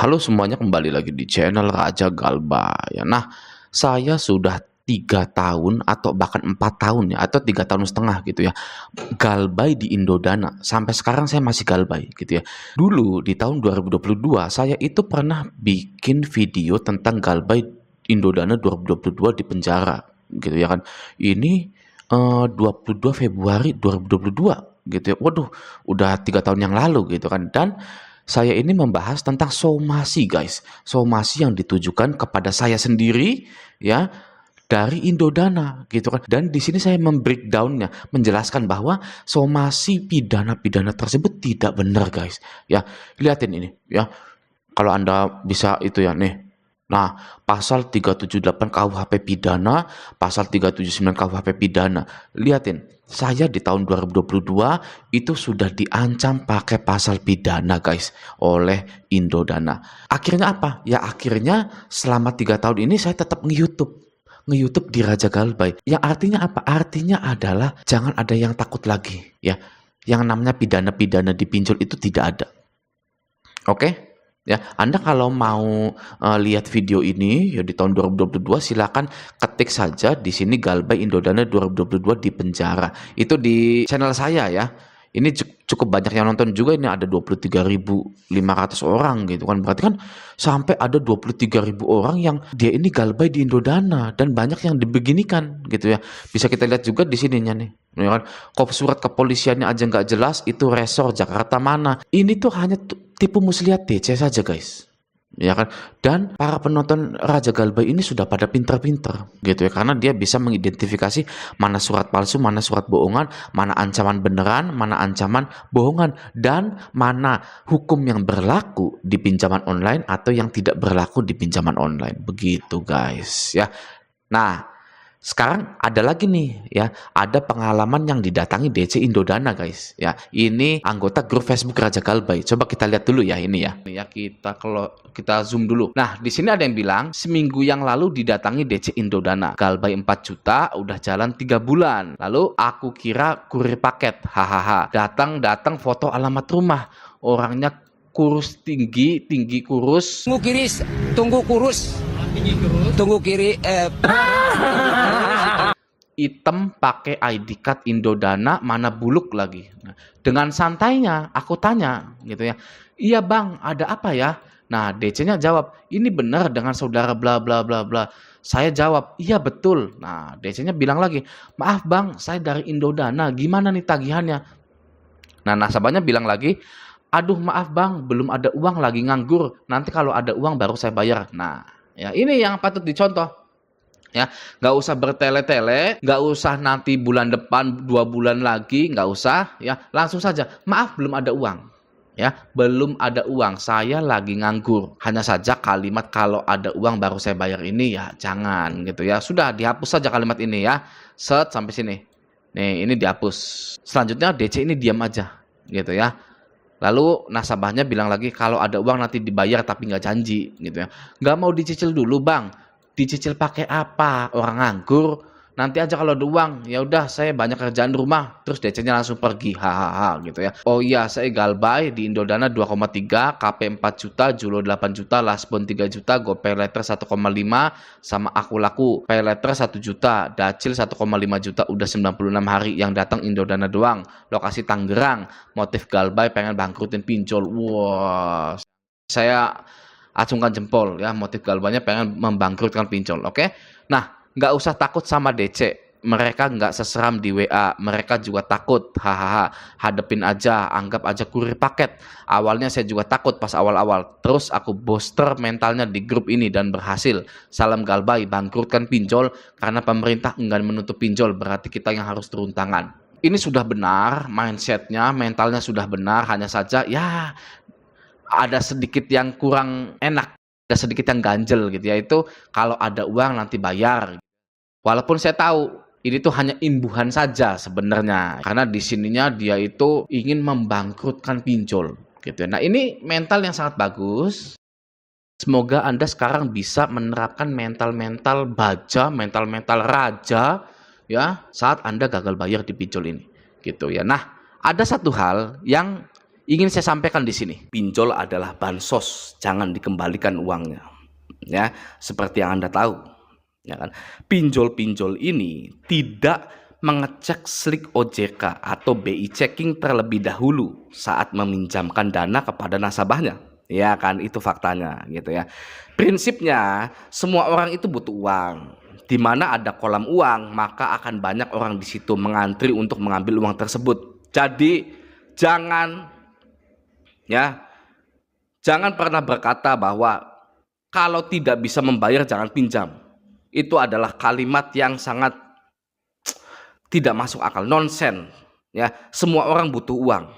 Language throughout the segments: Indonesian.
Halo semuanya, kembali lagi di channel Raja Galba ya. Nah, saya sudah 3 tahun atau bahkan 4 tahun ya, atau 3 tahun setengah gitu ya, galbay di Indodana. Sampai sekarang saya masih galbay gitu ya. Dulu di tahun 2022 saya itu pernah bikin video tentang galbay Indodana 2022 di penjara gitu ya kan. Ini 22 Februari 2022 gitu ya. Waduh, udah 3 tahun yang lalu gitu kan. Dan saya ini membahas tentang somasi guys, somasi yang ditujukan kepada saya sendiri ya, dari Indodana gitu kan. Dan di sini saya membreakdownnya, menjelaskan bahwa somasi pidana-pidana tersebut tidak benar guys ya. Lihatin ini ya, kalau Anda bisa itu ya nih. Nah, pasal 378 KUHP pidana, pasal 379 KUHP pidana. Lihatin, saya di tahun 2022 itu sudah diancam pakai pasal pidana guys oleh Indodana. Akhirnya apa? Ya akhirnya selama 3 tahun ini saya tetap nge-YouTube di Raja Galbay. Yang artinya apa? Artinya adalah jangan ada yang takut lagi ya. Yang namanya pidana-pidana dipinjol itu tidak ada. Oke? Ya, Anda kalau mau lihat video ini ya di tahun 2022 silakan ketik saja di sini Galbay Indodana 2022 di penjara. Itu di channel saya ya. Ini cukup banyak yang nonton juga, ini ada 23.500 orang gitu kan. Berarti kan sampai ada 23.000 orang yang dia ini galbay di Indodana dan banyak yang dibeginikan gitu ya. Bisa kita lihat juga di sininya nih. Ya kan? Kok surat kepolisiannya aja nggak jelas, itu resor Jakarta mana. Ini tuh hanya tipu muslihat DC saja guys. Ya kan, dan para penonton Raja Galbay ini sudah pada pinter-pinter gitu ya, karena dia bisa mengidentifikasi mana surat palsu, mana surat bohongan, mana ancaman beneran, mana ancaman bohongan, dan mana hukum yang berlaku di pinjaman online atau yang tidak berlaku di pinjaman online. Begitu guys ya. Nah, sekarang ada lagi nih ya, ada pengalaman yang didatangi DC Indodana guys ya. Ini anggota grup Facebook Raja Galbay. Coba kita lihat dulu ya ini ya. Ya kita zoom dulu. Nah, di sini ada yang bilang seminggu yang lalu didatangi DC Indodana. Galbay 4 juta udah jalan 3 bulan. Lalu aku kira kurir paket. Hahaha. Datang foto alamat rumah. Orangnya kurus tinggi kurus. Tunggu kiri, tunggu kurus. Tunggu kiri, hitam pakai ID card Indodana, mana buluk lagi. Nah, dengan santainya aku tanya gitu ya, iya bang, ada apa ya? Nah, DC-nya jawab, ini benar dengan saudara bla bla bla bla. Saya jawab, iya betul. Nah, DC-nya bilang lagi, maaf bang, saya dari Indodana, gimana nih tagihannya? Nah, nasabahnya bilang lagi, aduh maaf bang, belum ada uang, lagi nganggur, nanti kalau ada uang baru saya bayar. Nah, ya ini yang patut dicontoh ya, nggak usah bertele-tele, nggak usah nanti bulan depan 2 bulan lagi, nggak usah ya, langsung saja maaf belum ada uang ya, belum ada uang, saya lagi nganggur. Hanya saja kalimat kalau ada uang baru saya bayar ini ya jangan gitu ya, sudah dihapus saja kalimat ini ya. Set sampai sini nih, ini dihapus. Selanjutnya DC ini diam aja gitu ya. Lalu nasabahnya bilang lagi kalau ada uang nanti dibayar tapi nggak janji gitu ya. Nggak mau dicicil dulu bang. Dicicil pakai apa? Orang nganggur. Nanti aja kalau ada uang. Ya udah saya banyak kerjaan rumah. Terus DC-nya langsung pergi. Hahaha gitu ya. Oh iya saya galbay di Indodana 2,3, KP 4 juta, Julo 8 juta, Lasbon 3 juta, GoPay Letter 1,5, sama aku laku Pay Letter 1 juta, Dacil 1,5 juta, udah 96 hari yang datang Indodana doang. Lokasi Tangerang, motif galbay pengen bangkrutin pinjol. Wah, saya acungkan jempol ya, motif galbanya pengen membangkrutkan pinjol. Oke. Nah, nggak usah takut sama DC. Mereka nggak seseram di WA. Mereka juga takut. Hahaha. Hadepin aja. Anggap aja kurir paket. Awalnya saya juga takut pas awal-awal. Terus aku booster mentalnya di grup ini dan berhasil. Salam galbay. Bangkrutkan pinjol karena pemerintah enggan menutup pinjol. Berarti kita yang harus turun tangan. Ini sudah benar. Mindsetnya, mentalnya sudah benar. Hanya saja ya ada sedikit yang kurang enak. Ada sedikit yang ganjel gitu ya. Itu kalau ada uang nanti bayar. Walaupun saya tahu ini tuh hanya imbuhan saja sebenarnya, karena di sininya dia itu ingin membangkrutkan pinjol gitu. Nah, ini mental yang sangat bagus. Semoga Anda sekarang bisa menerapkan mental-mental baja, mental-mental raja ya saat Anda gagal bayar di pinjol ini gitu ya. Nah, ada satu hal yang ingin saya sampaikan di sini. Pinjol adalah bansos, jangan dikembalikan uangnya. Ya, seperti yang Anda tahu, ya kan? Pinjol-pinjol ini tidak mengecek slik OJK atau BI checking terlebih dahulu saat meminjamkan dana kepada nasabahnya. Ya kan, itu faktanya gitu ya. Prinsipnya semua orang itu butuh uang. Di mana ada kolam uang, maka akan banyak orang di situ mengantri untuk mengambil uang tersebut. Jadi jangan pernah berkata bahwa kalau tidak bisa membayar jangan pinjam. Itu adalah kalimat yang sangat tidak masuk akal, nonsen. Ya, semua orang butuh uang.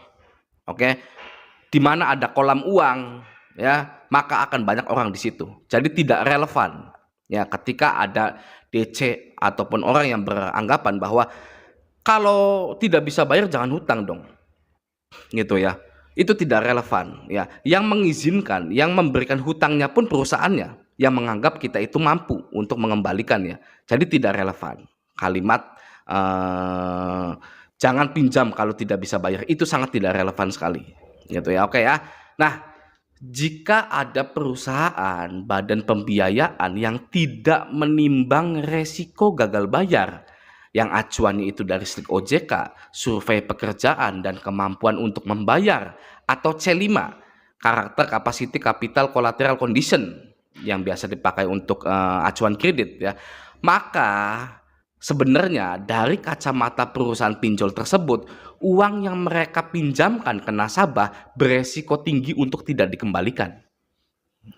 Oke. Di mana ada kolam uang, ya, maka akan banyak orang di situ. Jadi tidak relevan. Ya, ketika ada DC ataupun orang yang beranggapan bahwa kalau tidak bisa bayar jangan hutang dong. Gitu ya. Itu tidak relevan, ya. Yang mengizinkan, yang memberikan hutangnya pun perusahaannya yang menganggap kita itu mampu untuk mengembalikannya. Jadi tidak relevan. Kalimat jangan pinjam kalau tidak bisa bayar itu sangat tidak relevan sekali. Gitu ya. Oke ya. Nah, jika ada perusahaan badan pembiayaan yang tidak menimbang resiko gagal bayar, yang acuannya itu dari slik OJK, survei pekerjaan dan kemampuan untuk membayar, atau C5, karakter capacity capital collateral condition, yang biasa dipakai untuk acuan kredit ya, maka sebenarnya dari kacamata perusahaan pinjol tersebut, uang yang mereka pinjamkan ke nasabah beresiko tinggi untuk tidak dikembalikan.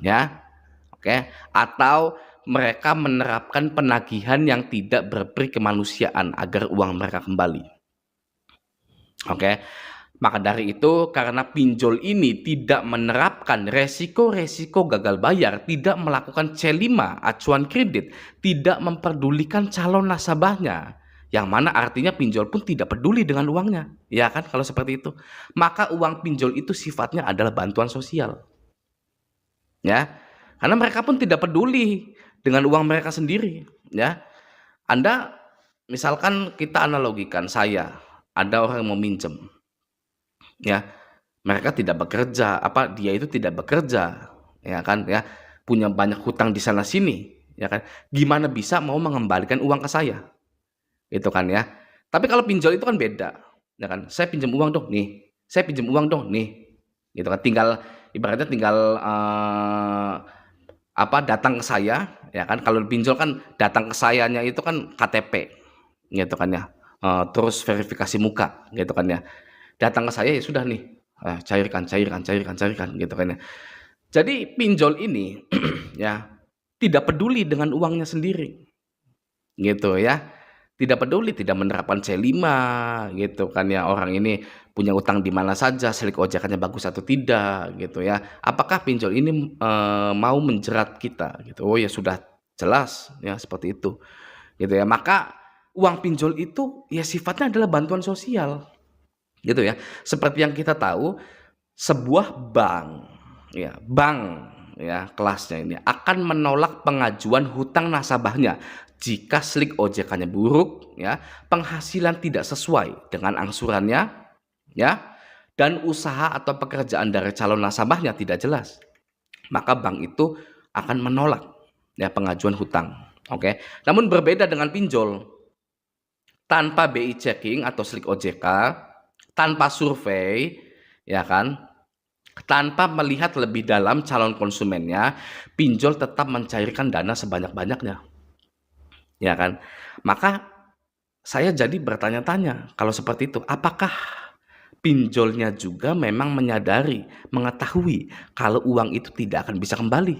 Ya. Oke, atau mereka menerapkan penagihan yang tidak berperi kemanusiaan agar uang mereka kembali. Oke. Maka dari itu, karena pinjol ini tidak menerapkan resiko-resiko gagal bayar, tidak melakukan C5 acuan kredit, tidak memperdulikan calon nasabahnya, yang mana artinya pinjol pun tidak peduli dengan uangnya, ya kan, kalau seperti itu. Maka uang pinjol itu sifatnya adalah bantuan sosial. Ya. Karena mereka pun tidak peduli dengan uang mereka sendiri, ya. Anda misalkan kita analogikan, saya ada orang yang mau minjem. Ya, mereka tidak bekerja, dia itu tidak bekerja, ya kan, ya, punya banyak hutang di sana sini, ya kan, gimana bisa mau mengembalikan uang ke saya, itu kan ya. Tapi kalau pinjol itu kan beda, ya kan, saya pinjam uang dong nih, saya pinjam uang dong nih, gitu kan, ibaratnya tinggal datang ke saya, ya kan. Kalau pinjol kan datang ke sayanya itu kan KTP, gitu kan ya, terus verifikasi muka, gitu kan ya. Datang ke saya ya sudah nih, cairkan, gitu kan ya. Jadi pinjol ini ya tidak peduli dengan uangnya sendiri, gitu ya. Tidak peduli, tidak menerapkan C5, gitu kan ya. Orang ini punya utang di mana saja, slik OJK-nya bagus atau tidak, gitu ya. Apakah pinjol ini mau menjerat kita, gitu? Oh ya sudah jelas ya seperti itu, gitu ya. Maka uang pinjol itu ya sifatnya adalah bantuan sosial. Gitu ya. Seperti yang kita tahu, sebuah bank ya kelasnya ini akan menolak pengajuan hutang nasabahnya jika slik OJK-nya buruk, ya, penghasilan tidak sesuai dengan angsurannya, ya, dan usaha atau pekerjaan dari calon nasabahnya tidak jelas. Maka bank itu akan menolak ya pengajuan hutang. Oke. Namun berbeda dengan pinjol, tanpa BI checking atau slik OJK, tanpa survei, ya kan, tanpa melihat lebih dalam calon konsumennya, pinjol tetap mencairkan dana sebanyak-banyaknya, ya kan. Maka saya jadi bertanya-tanya, kalau seperti itu, apakah pinjolnya juga memang menyadari, mengetahui kalau uang itu tidak akan bisa kembali?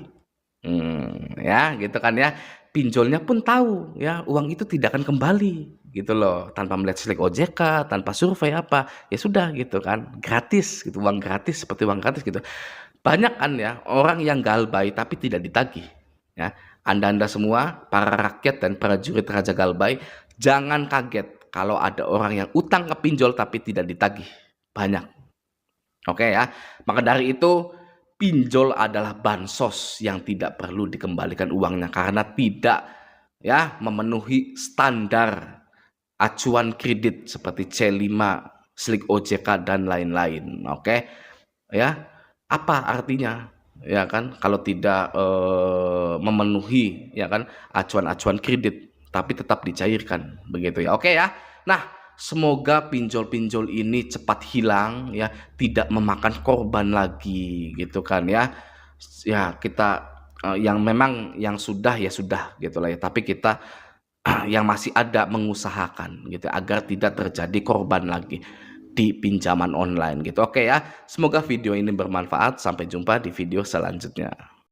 Ya gitu kan ya. Pinjolnya pun tahu ya uang itu tidak akan kembali, gitu loh, tanpa melihat slik OJK, tanpa survei apa, ya sudah gitu kan, gratis gitu, uang gratis, seperti uang gratis gitu. Banyak kan ya orang yang galbay tapi tidak ditagih, ya. Anda semua, para rakyat dan para jurid Raja Galbay, jangan kaget kalau ada orang yang utang ke pinjol tapi tidak ditagih. Banyak. Oke ya. Maka dari itu, pinjol adalah bansos yang tidak perlu dikembalikan uangnya karena tidak ya memenuhi standar acuan kredit seperti C5 slik OJK dan lain-lain. Oke, ya. Apa artinya? Ya kan, kalau tidak memenuhi ya kan acuan-acuan kredit tapi tetap dicairkan begitu ya. Oke ya. Nah, semoga pinjol-pinjol ini cepat hilang ya, tidak memakan korban lagi gitu kan ya. Ya kita yang memang yang sudah ya sudah gitu lah ya, tapi kita yang masih ada mengusahakan gitu agar tidak terjadi korban lagi di pinjaman online gitu. Oke ya, semoga video ini bermanfaat. Sampai jumpa di video selanjutnya.